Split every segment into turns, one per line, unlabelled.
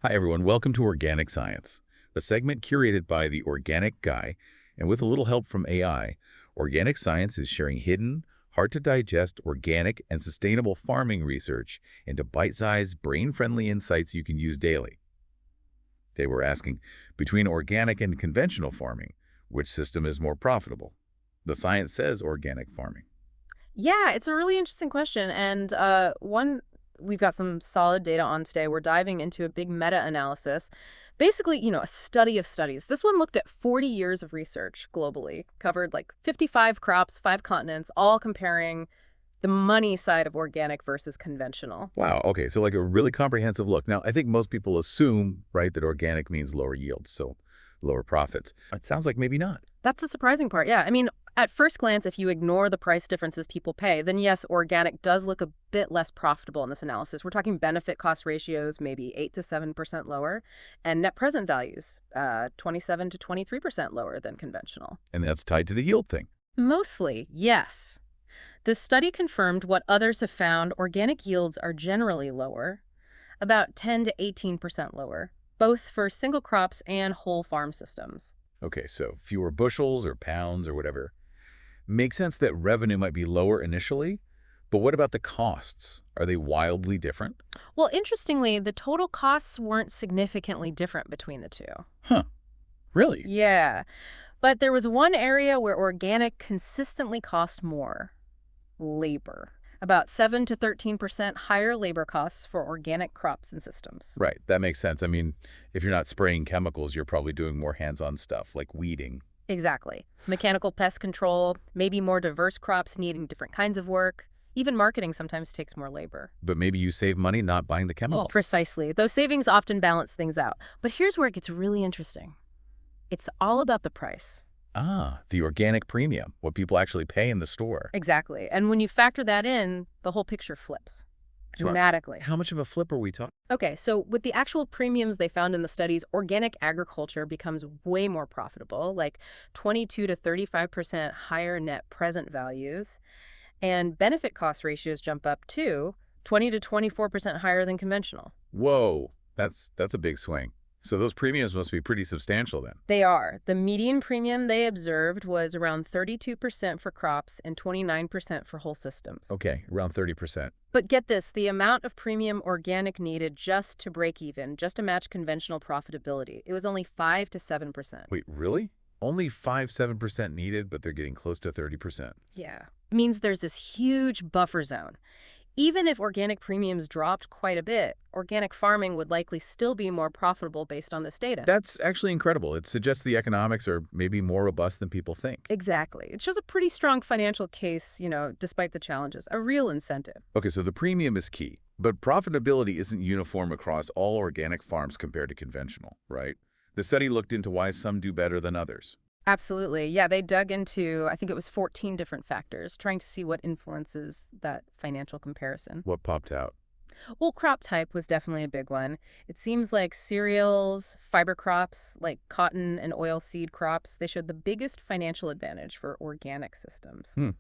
Hi, everyone. Welcome to Organic Science, a segment curated by the Organic Guy. And with a little help from AI, Organic Science is sharing hidden, hard-to-digest organic and sustainable farming research into bite-sized, brain-friendly insights you can use daily. They were asking, between organic and conventional farming, which system is more profitable? The science says organic farming.
Yeah, it's a really interesting question, and one we've got some solid data on today. We're diving into a big meta-analysis, basically, a study of studies. This one looked at 40 years of research globally, covered like 55 crops, 5 continents, all comparing the money side of organic versus conventional.
Wow, okay, so like a really comprehensive look. Now, I think most people assume, right, that organic means lower yields, so lower profits. It sounds like maybe not.
That's the surprising part. Yeah, I mean, at first glance, if you ignore the price differences people pay, then yes, organic does look a bit less profitable in this analysis. We're talking benefit cost ratios, maybe 8 to 7% lower, and net present values, 27 to 23% lower than conventional.
And that's tied to the yield thing.
Mostly, yes. This study confirmed what others have found: organic yields are generally lower, about 10 to 18% lower, both for single crops and whole farm systems.
Okay, so fewer bushels or pounds or whatever. Makes sense that revenue might be lower initially, but what about the costs? Are they wildly different?
Well, interestingly, the total costs weren't significantly different between the two.
Huh, really?
Yeah, but there was one area where organic consistently cost more: labor. About 7 to 13% higher labor costs for organic crops and systems.
Right, that makes sense. I mean, if you're not spraying chemicals, you're probably doing more hands-on stuff like weeding.
Exactly. Mechanical pest control, maybe more diverse crops needing different kinds of work. Even marketing sometimes takes more labor.
But maybe you save money not buying the
Oh,
chemical.
precisely. Those savings often balance things out. But here's where it gets really interesting. It's all about the price.
Ah, the organic premium, what people actually pay in the store.
Exactly. And when you factor that in, the whole picture flips
So
dramatically.
how much of a flip are we talking?
Okay, so with the actual premiums they found in the studies, organic agriculture becomes way more profitable, like 22 to 35% higher net present values, and benefit cost ratios jump up too, 20 to 24% higher than conventional.
Whoa, that's a big swing. So those premiums must be pretty substantial then.
They are. The median premium they observed was around 32% for crops and 29% for whole systems.
Okay, around 30%.
But get this, the amount of premium organic needed just to break even, just to match conventional profitability, it was only 5 to 7%.
Wait, really? Only 5-7% needed, but they're getting close to 30%.
Yeah. Means there's this huge buffer zone. Even if organic premiums dropped quite a bit, organic farming would likely still be more profitable based on this data.
That's actually incredible. It suggests the economics are maybe more robust than people think.
Exactly. It shows a pretty strong financial case, despite the challenges, a real incentive.
Okay, so the premium is key, but profitability isn't uniform across all organic farms compared to conventional, right? The study looked into why some do better than others.
Absolutely. Yeah, they dug into, I think it was 14 different factors, trying to see what influences that financial comparison.
What popped out?
Well, crop type was definitely a big one. It seems like cereals, fiber crops, like cotton and oilseed crops, they showed the biggest financial advantage for organic systems.
Hmm.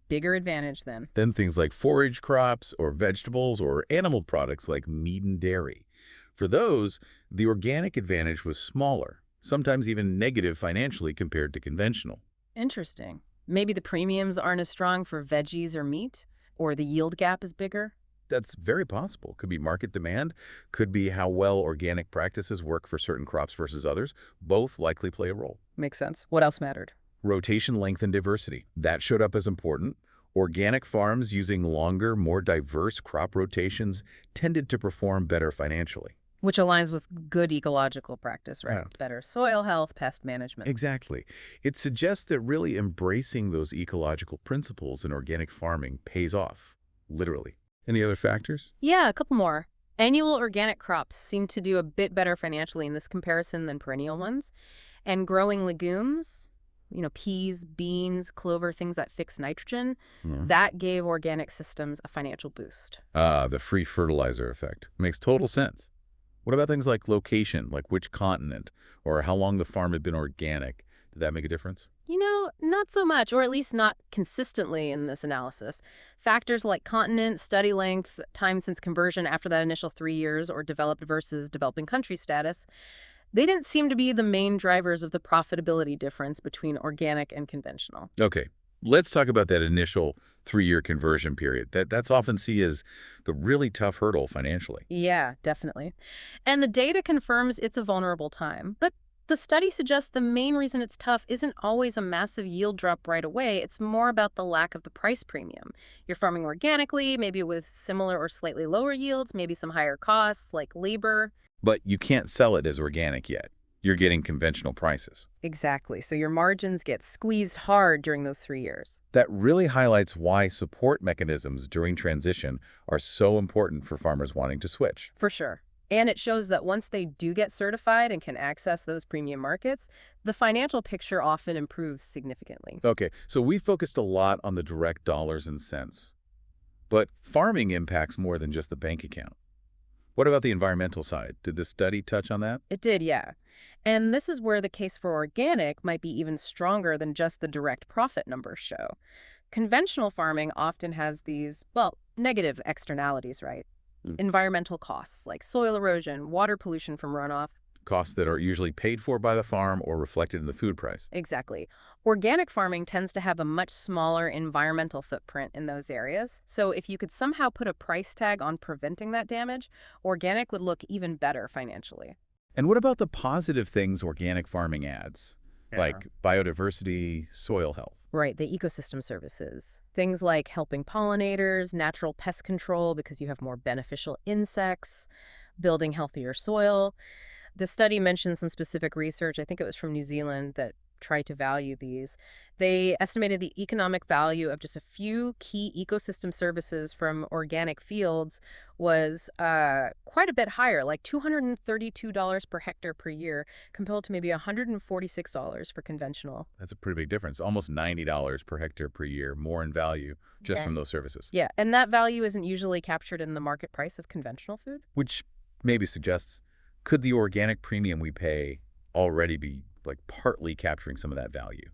Bigger advantage then.
Then things like forage crops or vegetables or animal products like meat and dairy. For those, the organic advantage was smaller, sometimes even negative financially compared to conventional.
Interesting. Maybe the premiums aren't as strong for veggies or meat, or the yield gap is bigger.
That's very possible. Could be market demand, could be how well organic practices work for certain crops versus others. Both likely play a role.
Makes sense. What else mattered?
Rotation length and diversity. That showed up as important. Organic farms using longer, more diverse crop rotations tended to perform better financially.
Which aligns with good ecological practice, right?
Yeah.
Better soil health, pest management.
Exactly. It suggests that really embracing those ecological principles in organic farming pays off, literally. Any other factors?
Yeah, a couple more. Annual organic crops seem to do a bit better financially in this comparison than perennial ones. And growing legumes, peas, beans, clover, things that fix nitrogen,
Yeah.
that gave organic systems a financial boost.
Ah, the free fertilizer effect. Makes total sense. What about things like location, like which continent, or how long the farm had been organic? Did that make a difference?
Not so much, or at least not consistently in this analysis. Factors like continent, study length, time since conversion after that initial 3 years, or developed versus developing country status, they didn't seem to be the main drivers of the profitability difference between organic and conventional.
Okay, let's talk about that initial 3-year conversion period. That's often seen as the really tough hurdle financially.
Yeah, definitely. And the data confirms it's a vulnerable time. But the study suggests the main reason it's tough isn't always a massive yield drop right away. It's more about the lack of the price premium. You're farming organically, maybe with similar or slightly lower yields, maybe some higher costs like labor.
But you can't sell it as organic yet. You're getting conventional prices.
Exactly. So your margins get squeezed hard during those 3 years.
That really highlights why support mechanisms during transition are so important for farmers wanting to switch.
For sure. And it shows that once they do get certified and can access those premium markets, the financial picture often improves significantly.
Okay, so we focused a lot on the direct dollars and cents. But farming impacts more than just the bank account. What about the environmental side? Did this study touch on that?
It did, yeah. And this is where the case for organic might be even stronger than just the direct profit numbers show. Conventional farming often has these, well, negative externalities, right? Environmental costs like soil erosion, water pollution from runoff.
Costs that are usually paid for by the farm or reflected in the food price.
Exactly. Organic farming tends to have a much smaller environmental footprint in those areas. So if you could somehow put a price tag on preventing that damage, organic would look even better financially.
And what about the positive things organic farming adds?
Yeah.
Like biodiversity, soil health?
Right, the ecosystem services. Things like helping pollinators, natural pest control because you have more beneficial insects, building healthier soil. The study mentioned some specific research, I think it was from New Zealand, that tried to value these. They estimated the economic value of just a few key ecosystem services from organic fields was quite a bit higher, like $232 per hectare per year, compared to maybe $146 for conventional.
That's a pretty big difference. Almost $90 per hectare per year, more in value just
Yeah.
from those services.
Yeah, and that value isn't usually captured in the market price of conventional food.
Which maybe suggests, could the organic premium we pay already be like partly capturing some of that value?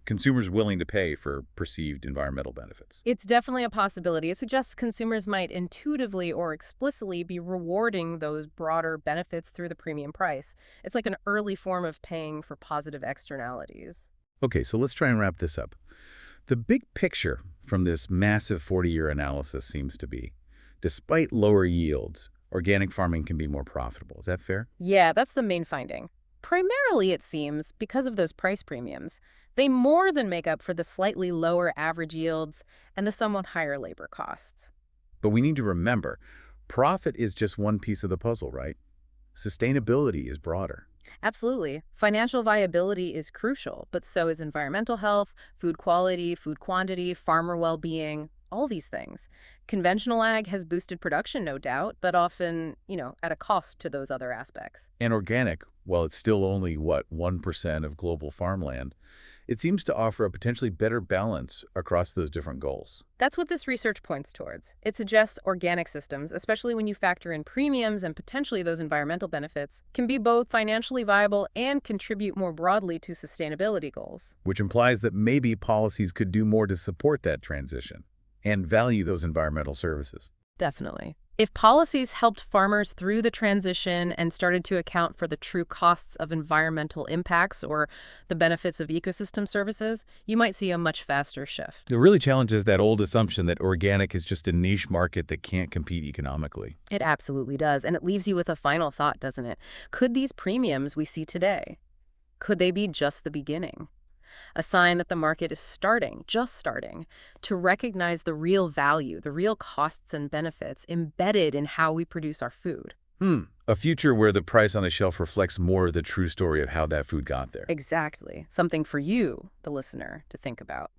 Consumers willing to pay for perceived environmental benefits.
It's definitely a possibility. It suggests consumers might intuitively or explicitly be rewarding those broader benefits through the premium price. It's like an early form of paying for positive externalities.
Okay, so let's try and wrap this up. The big picture from this massive 40-year analysis seems to be, despite lower yields, organic farming can be more profitable. Is that fair?
Yeah, that's the main finding. Primarily, it seems, because of those price premiums, they more than make up for the slightly lower average yields and the somewhat higher labor costs.
But we need to remember, profit is just one piece of the puzzle, right? Sustainability is broader.
Absolutely. Financial viability is crucial, but so is environmental health, food quality, food quantity, farmer well-being, all these things. Conventional ag has boosted production, no doubt, but often, at a cost to those other aspects.
And organic, while it's still only, 1% of global farmland, it seems to offer a potentially better balance across those different goals.
That's what this research points towards. It suggests organic systems, especially when you factor in premiums and potentially those environmental benefits, can be both financially viable and contribute more broadly to sustainability goals.
Which implies that maybe policies could do more to support that transition and value those environmental services.
Definitely. If policies helped farmers through the transition and started to account for the true costs of environmental impacts or the benefits of ecosystem services, you might see a much faster shift.
It really challenges that old assumption that organic is just a niche market that can't compete economically.
It absolutely does, and it leaves you with a final thought, doesn't it? Could these premiums we see today, could they be just the beginning? A sign that the market is just starting, to recognize the real value, the real costs and benefits embedded in how we produce our food.
A future where the price on the shelf reflects more of the true story of how that food got there.
Exactly. Something for you, the listener, to think about.